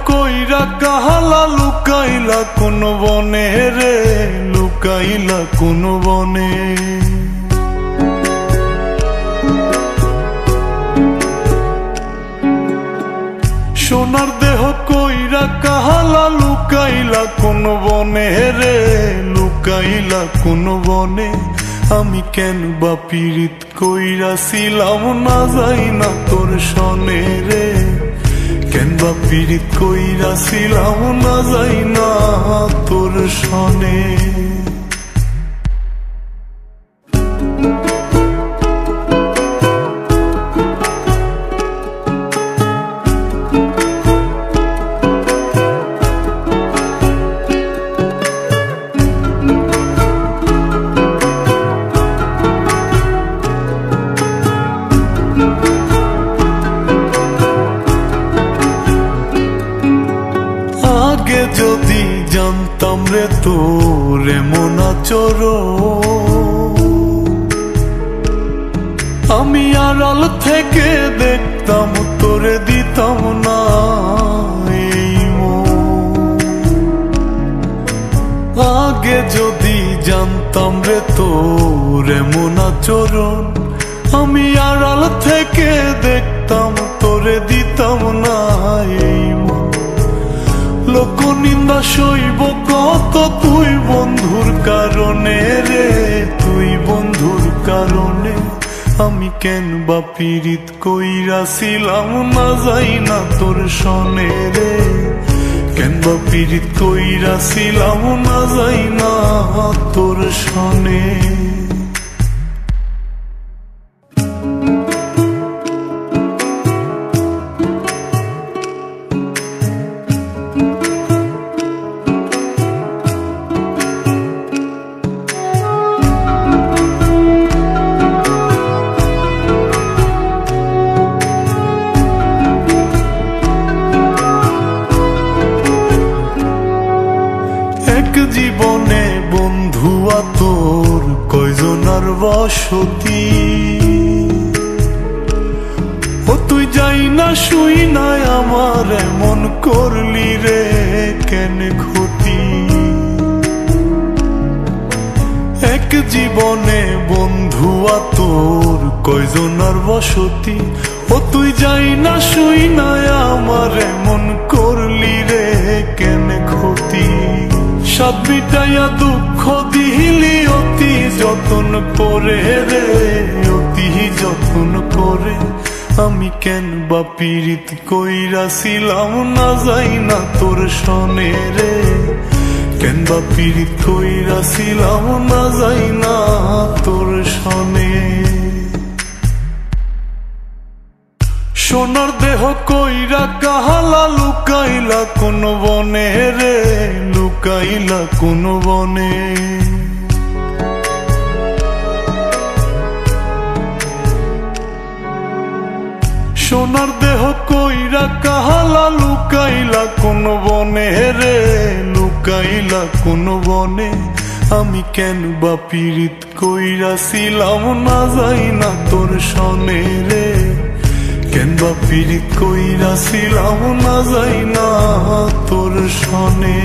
কইরা কাহালা লুকাইলা কোন বনে রে, লুকাইলা কোন বনে। সোনার দেহ কইরা কাহালা লুকাইলা কোন বনে রে, লুকাইলা কোন বনে। আমি কেন বা পীড়িত কইরাছিলাম না যাই না তোর সনে রে, কেন বা পীড়িত কইরাছিলাম না যাই না তোর সনে। আগে যদি জানতাম রে তোর এমন আচরণ, আমি আড়াল থেকে দেখতাম তোরে দিতাম না এই মন। আগে যদি জানতাম রে তোর এমন আচরণ, আমি আড়াল থেকে দেখতাম তোরে দিতাম না এই মন। লোক নিন্দা সইব কত তুই বন্ধুর কারণে রে, তুই বন্ধুর কারণে। আমি কেন বা পীড়িত কইরাছিলাম না যাই না তোর সনে রে, কেন বা পীড়িত কইরাছিলাম না যাই না তোর সনে। জীবনে বন্ধুয়া তোর কয়জনার বসতি, ও তুই যাই না শুই নাই আমার এমন করলি রে কেন ক্ষতি। এক জীবনে বন্ধুয়া তোর কয়জনার বসতি, ও তুই যাই না শুই নাই আমার এমন করলি রে কেন ক্ষতি। সাত বিটাইয়া দুঃখ দিলি অতি যতন করে রে, অতি যতন করে। আমি কেন বা পীড়িত কইরাছিলাম না যাই না তোর সনে রে, কেন বা পীড়িত কইরাছিলাম না যাই না তোর সনে। সোনার দেহ কইরা কাহালা লুকাইলা কোন বনে রে, লুকাইলা কোন বনে। সোনার দেহ কইরা কাহালা লুকাইলা কোন বনে রে, লুকাইলা কোন বনে। আমি কেন বা পীড়িত কইরাছিলাম না যাই না তোর সনে রে, কেন বা পীড়িত কইরাছিলাম না যাই না তোর সনে।